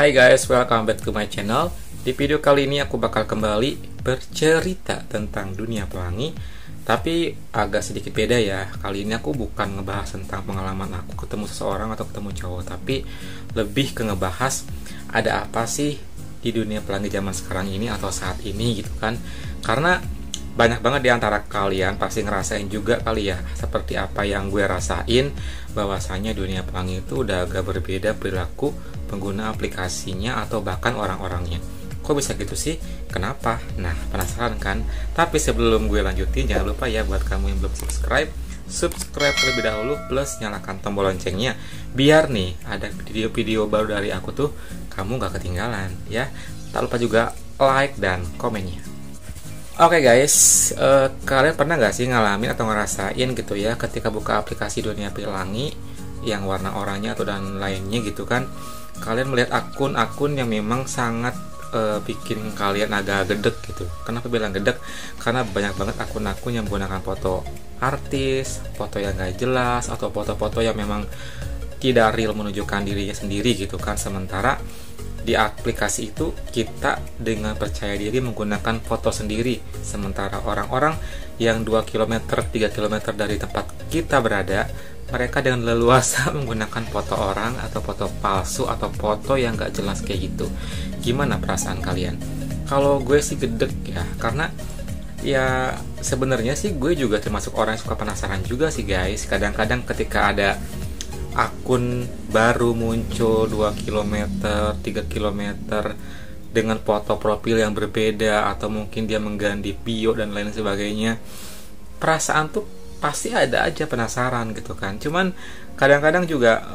Hai guys, welcome back to my channel. Di video kali ini aku bakal kembali bercerita tentang dunia pelangi, tapi agak sedikit beda ya. Kali ini aku bukan ngebahas tentang pengalaman aku ketemu seseorang atau ketemu cowok, tapi lebih ke ngebahas ada apa sih di dunia pelangi zaman sekarang ini atau saat ini gitu kan. Karena banyak banget di antara kalian pasti ngerasain juga kali ya seperti apa yang gue rasain, bahwasanya dunia pelangi itu udah agak berbeda perilaku pengguna aplikasinya atau bahkan orang-orangnya. Kok bisa gitu sih? Kenapa? Nah, penasaran kan? Tapi sebelum gue lanjutin, jangan lupa ya buat kamu yang belum subscribe terlebih dahulu, plus nyalakan tombol loncengnya, biar nih ada video-video baru dari aku tuh kamu gak ketinggalan ya. Tak lupa juga like dan komennya. Oke guys, kalian pernah gak sih ngalamin atau ngerasain gitu ya ketika buka aplikasi dunia pelangi yang warna oranye atau dan lainnya gitu kan, kalian melihat akun-akun yang memang sangat bikin kalian agak gedek gitu. Kenapa bilang gedek? Karena banyak banget akun-akun yang menggunakan foto artis, foto yang gak jelas, atau foto-foto yang memang tidak real menunjukkan dirinya sendiri gitu kan. Sementara di aplikasi itu kita dengan percaya diri menggunakan foto sendiri, sementara orang-orang yang 2 km, 3 km dari tempat kita berada, mereka dengan leluasa menggunakan foto orang atau foto palsu atau foto yang gak jelas kayak gitu. Gimana perasaan kalian? Kalau gue sih gedek ya, karena ya sebenarnya sih gue juga termasuk orang yang suka penasaran juga sih guys. Kadang-kadang ketika ada akun baru muncul 2 km, 3 km dengan foto profil yang berbeda, atau mungkin dia mengganti bio dan lain sebagainya, perasaan tuh pasti ada aja penasaran gitu kan. Cuman kadang-kadang juga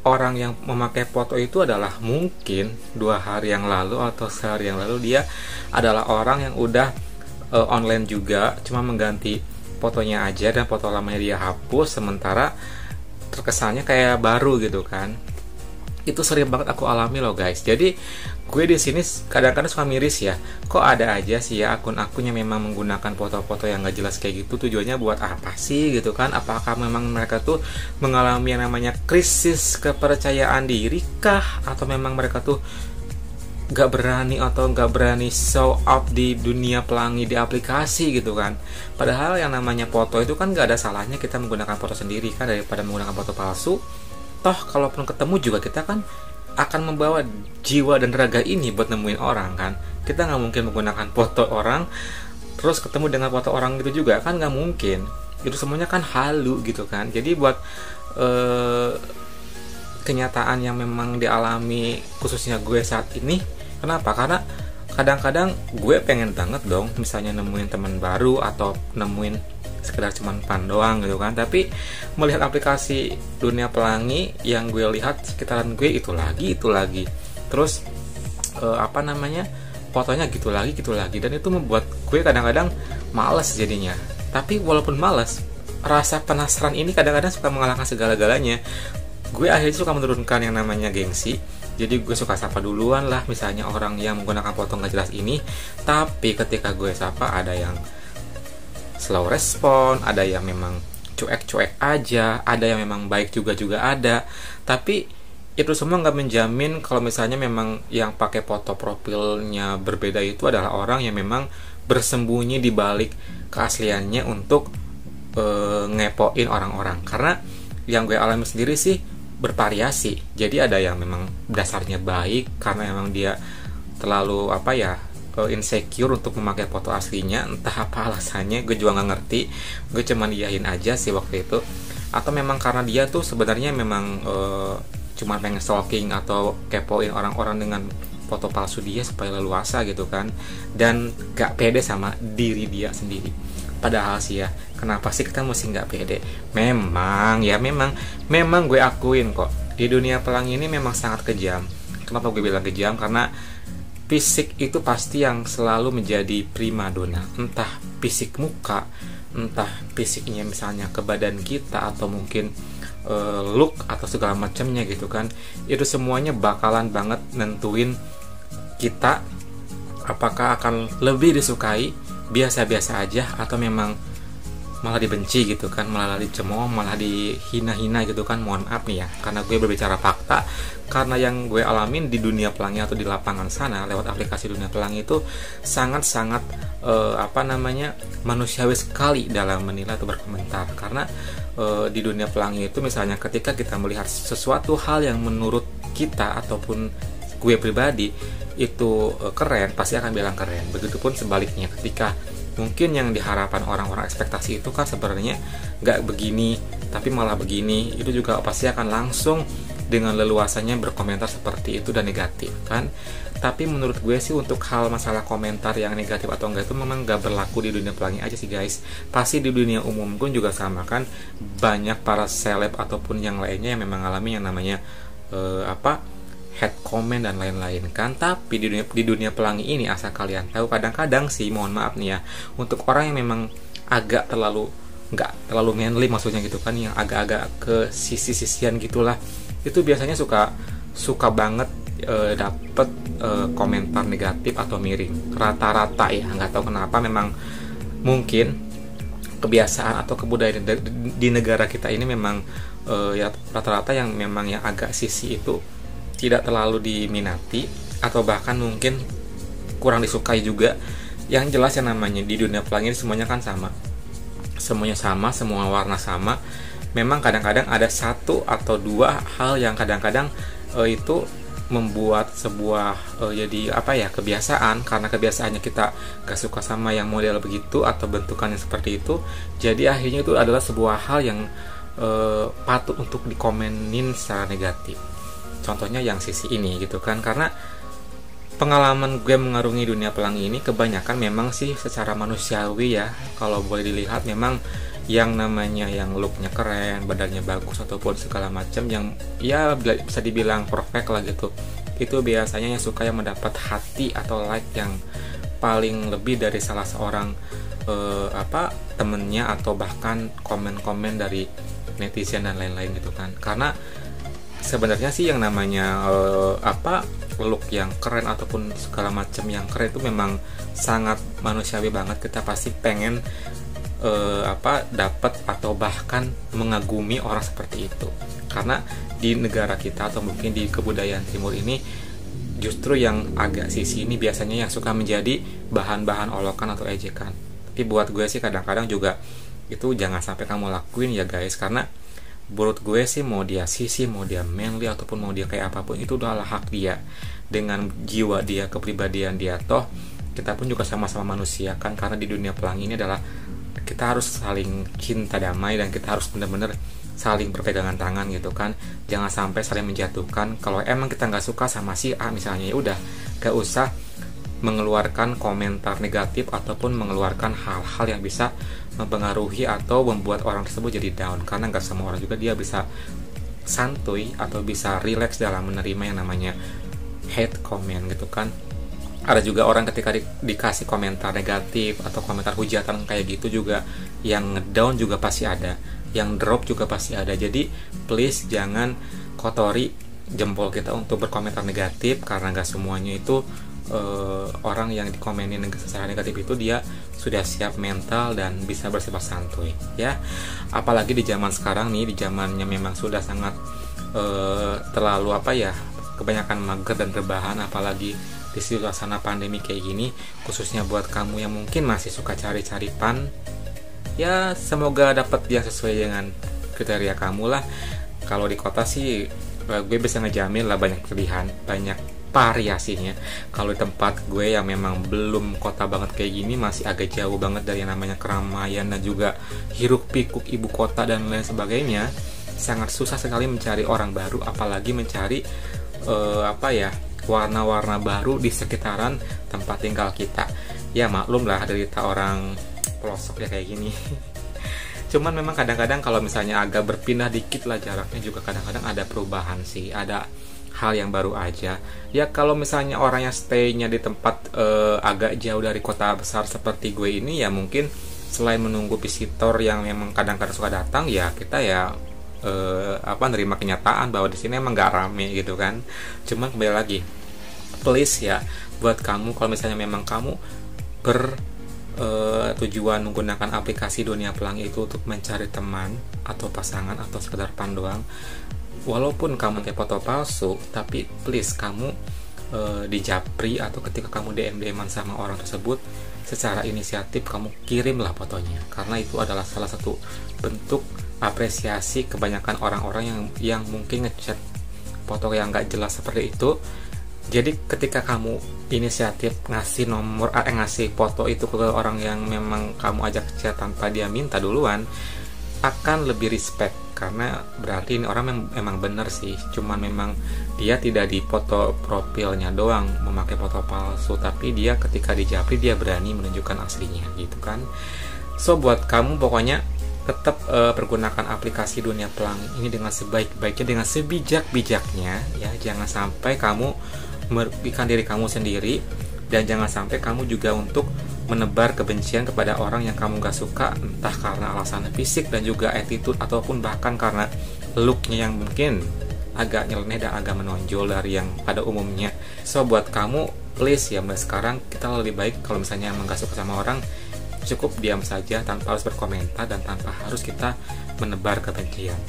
orang yang memakai foto itu adalah mungkin 2 hari yang lalu atau sehari yang lalu dia adalah orang yang udah online juga, cuma mengganti fotonya aja dan foto lamanya dia hapus, sementara terkesannya kayak baru gitu kan. Itu sering banget aku alami loh guys. Jadi gue di sini kadang-kadang suka miris ya, kok ada aja sih ya akun-akun yang memang menggunakan foto-foto yang gak jelas kayak gitu. Tujuannya buat apa sih gitu kan? Apakah memang mereka tuh mengalami yang namanya krisis kepercayaan diri kah, atau memang mereka tuh gak berani show up di dunia pelangi di aplikasi gitu kan. Padahal yang namanya foto itu kan gak ada salahnya kita menggunakan foto sendiri kan, daripada menggunakan foto palsu. Toh kalaupun ketemu juga kita kan akan membawa jiwa dan raga ini buat nemuin orang kan. Kita gak mungkin menggunakan foto orang terus ketemu dengan foto orang gitu juga kan, gak mungkin. Itu semuanya kan halu gitu kan. Jadi buat kenyataan yang memang dialami khususnya gue saat ini. Kenapa? Karena kadang-kadang gue pengen banget dong misalnya nemuin teman baru atau nemuin sekedar cuman fan doang gitu kan, tapi melihat aplikasi dunia pelangi yang gue lihat sekitaran gue itu lagi terus fotonya gitu lagi, dan itu membuat gue kadang-kadang males jadinya. Tapi walaupun males, rasa penasaran ini kadang-kadang suka mengalahkan segala-galanya. Gue akhirnya suka menurunkan yang namanya gengsi. Jadi gue suka sapa duluan lah misalnya orang yang menggunakan foto nggak jelas ini. Tapi ketika gue sapa ada yang slow respon, ada yang memang cuek-cuek aja, ada yang memang baik juga ada. Tapi itu semua nggak menjamin kalau misalnya memang yang pakai foto profilnya berbeda itu adalah orang yang memang bersembunyi di balik keasliannya untuk ngepoin orang-orang. Karena yang gue alami sendiri sih bervariasi. Jadi ada yang memang dasarnya baik karena memang dia terlalu insecure untuk memakai foto aslinya, entah apa alasannya, gue juga nggak ngerti. Gue cuman iyain aja sih waktu itu. Atau memang karena dia tuh sebenarnya memang cuma pengen stalking atau kepoin orang-orang dengan foto palsu dia supaya leluasa gitu kan, dan gak pede sama diri dia sendiri. Padahal sih ya, kenapa sih kita mesti nggak pede? Memang gue akuin kok, di dunia pelangi ini memang sangat kejam. Kenapa gue bilang kejam? Karena fisik itu pasti yang selalu menjadi primadona. Entah fisik muka, entah fisiknya misalnya ke badan kita, atau mungkin look atau segala macamnya gitu kan. Itu semuanya bakalan banget nentuin kita apakah akan lebih disukai biasa-biasa aja, atau memang malah dibenci gitu kan, malah dicemooh, malah dihina-hina gitu kan. Mohon maaf nih ya, karena gue berbicara fakta, karena yang gue alamin di dunia pelangi atau di lapangan sana lewat aplikasi dunia pelangi itu sangat-sangat manusiawi sekali dalam menilai atau berkomentar. Karena di dunia pelangi itu misalnya ketika kita melihat sesuatu hal yang menurut kita ataupun gue pribadi itu keren, pasti akan bilang keren. Begitupun sebaliknya, ketika mungkin yang diharapkan orang-orang ekspektasi itu kan sebenarnya nggak begini tapi malah begini, itu juga pasti akan langsung dengan leluasanya berkomentar seperti itu dan negatif kan. Tapi menurut gue sih untuk hal masalah komentar yang negatif atau enggak itu memang nggak berlaku di dunia pelangi aja sih guys, pasti di dunia umum pun juga sama kan. Banyak para seleb ataupun yang lainnya yang memang alami yang namanya head comment dan lain-lain kan. Tapi di dunia pelangi ini, asal kalian tahu, kadang-kadang sih, mohon maaf nih ya, untuk orang yang memang agak nggak terlalu manly maksudnya gitu kan, yang agak-agak ke sisi-sisian gitulah, itu biasanya suka banget dapet komentar negatif atau miring rata-rata ya. Nggak tahu kenapa, memang mungkin kebiasaan atau kebudayaan di negara kita ini memang ya rata-rata yang memang yang agak sisi itu tidak terlalu diminati atau bahkan mungkin kurang disukai juga. Yang jelas yang namanya di dunia pelangi semuanya kan sama, semuanya sama, semua warna sama. Memang kadang-kadang ada satu atau dua hal yang kadang-kadang itu membuat sebuah jadi kebiasaan. Karena kebiasaannya kita gak suka sama yang model begitu atau bentukannya seperti itu, jadi akhirnya itu adalah sebuah hal yang patut untuk dikomenin secara negatif. Contohnya yang sisi ini gitu kan. Karena pengalaman gue mengarungi dunia pelangi ini kebanyakan memang sih secara manusiawi ya, kalau boleh dilihat memang yang namanya yang looknya keren, badannya bagus ataupun segala macam yang ya bisa dibilang perfect lah gitu, itu biasanya yang suka yang mendapat hati atau like yang paling lebih dari salah seorang temennya atau bahkan komen-komen dari netizen dan lain-lain gitu kan. Karena sebenarnya sih yang namanya look yang keren ataupun segala macam yang keren itu memang sangat manusiawi banget. Kita pasti pengen dapat atau bahkan mengagumi orang seperti itu. Karena di negara kita atau mungkin di kebudayaan timur ini, justru yang agak sisi ini biasanya yang suka menjadi bahan-bahan olokan atau ejekan. Tapi buat gue sih kadang-kadang juga itu jangan sampai kamu lakuin ya guys. Karena menurut gue sih mau dia sisi, mau dia manly ataupun mau dia kayak apapun, itu adalah hak dia dengan jiwa dia, kepribadian dia. Toh kita pun juga sama-sama manusia kan. Karena di dunia pelangi ini adalah kita harus saling cinta damai dan kita harus benar-benar saling berpegangan tangan gitu kan. Jangan sampai saling menjatuhkan. Kalau emang kita nggak suka sama si A misalnya, ya udah gak usah mengeluarkan komentar negatif ataupun mengeluarkan hal-hal yang bisa mempengaruhi atau membuat orang tersebut jadi down. Karena nggak semua orang juga dia bisa santuy atau bisa relax dalam menerima yang namanya hate comment gitu kan. Ada juga orang ketika dikasih komentar negatif atau komentar hujatan kayak gitu juga, yang ngedown juga pasti ada, yang drop juga pasti ada. Jadi please jangan kotori jempol kita untuk berkomentar negatif, karena nggak semuanya itu orang yang dikomenin secara negatif itu dia sudah siap mental dan bisa bersifat santuy ya. Apalagi di zaman sekarang nih, di zamannya memang sudah sangat terlalu kebanyakan mager dan rebahan, apalagi di suasana pandemi kayak gini. Khususnya buat kamu yang mungkin masih suka cari-cari fun, ya semoga dapat yang sesuai dengan kriteria kamu lah. Kalau di kota sih gue bisa ngejamin lah banyak pilihan, banyak variasinya. Kalau di tempat gue yang memang belum kota banget kayak gini, masih agak jauh banget dari yang namanya keramaian dan juga hiruk pikuk ibu kota dan lain sebagainya, sangat susah sekali mencari orang baru, apalagi mencari warna-warna baru di sekitaran tempat tinggal kita. Ya maklum lah derita orang pelosok ya kayak gini. Cuman memang kadang-kadang kalau misalnya agak berpindah dikit lah jaraknya, juga kadang-kadang ada perubahan sih, ada hal yang baru aja. Ya kalau misalnya orang yang stay-nya di tempat agak jauh dari kota besar seperti gue ini, ya mungkin selain menunggu visitor yang memang kadang-kadang suka datang, ya kita ya nerima kenyataan bahwa di sini emang gak rame gitu kan. Cuman kembali lagi, please ya buat kamu, kalau misalnya memang kamu tujuan menggunakan aplikasi Dunia Pelangi itu untuk mencari teman atau pasangan atau sekedar fun doang, walaupun kamu pakai foto palsu, tapi please kamu di japri atau ketika kamu DM-an sama orang tersebut, secara inisiatif kamu kirimlah fotonya, karena itu adalah salah satu bentuk apresiasi kebanyakan orang-orang yang mungkin ngechat foto yang gak jelas seperti itu. Jadi ketika kamu inisiatif ngasih ngasih foto itu ke orang yang memang kamu ajak chat tanpa dia minta duluan, akan lebih respect, karena berarti ini orang memang bener sih, cuman memang dia tidak di foto profilnya doang memakai foto palsu, tapi dia ketika di japri dia berani menunjukkan aslinya gitu kan. So buat kamu pokoknya tetap pergunakan aplikasi Dunia Pelangi ini dengan sebaik-baiknya, dengan sebijak-bijaknya ya. Jangan sampai kamu merugikan diri kamu sendiri, dan jangan sampai kamu juga untuk menebar kebencian kepada orang yang kamu gak suka, entah karena alasan fisik dan juga attitude, ataupun bahkan karena looknya yang mungkin agak nyeleneh dan agak menonjol dari yang pada umumnya. So buat kamu please ya, mulai sekarang kita lebih baik kalau misalnya emang gak suka sama orang, cukup diam saja tanpa harus berkomentar dan tanpa harus kita menebar kebencian.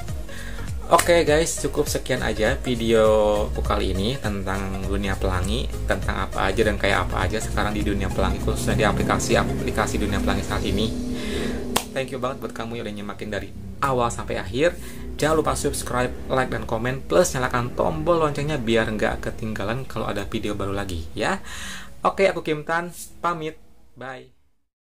Oke guys, cukup sekian aja videoku kali ini tentang Dunia Pelangi, tentang apa aja dan kayak apa aja sekarang di Dunia Pelangi, khususnya di aplikasi Dunia Pelangi saat ini. Thank you banget buat kamu yang udah nyemakin dari awal sampai akhir. Jangan lupa subscribe, like, dan komen, plus nyalakan tombol loncengnya biar nggak ketinggalan kalau ada video baru lagi ya. Oke, aku Kim Tan, pamit, bye.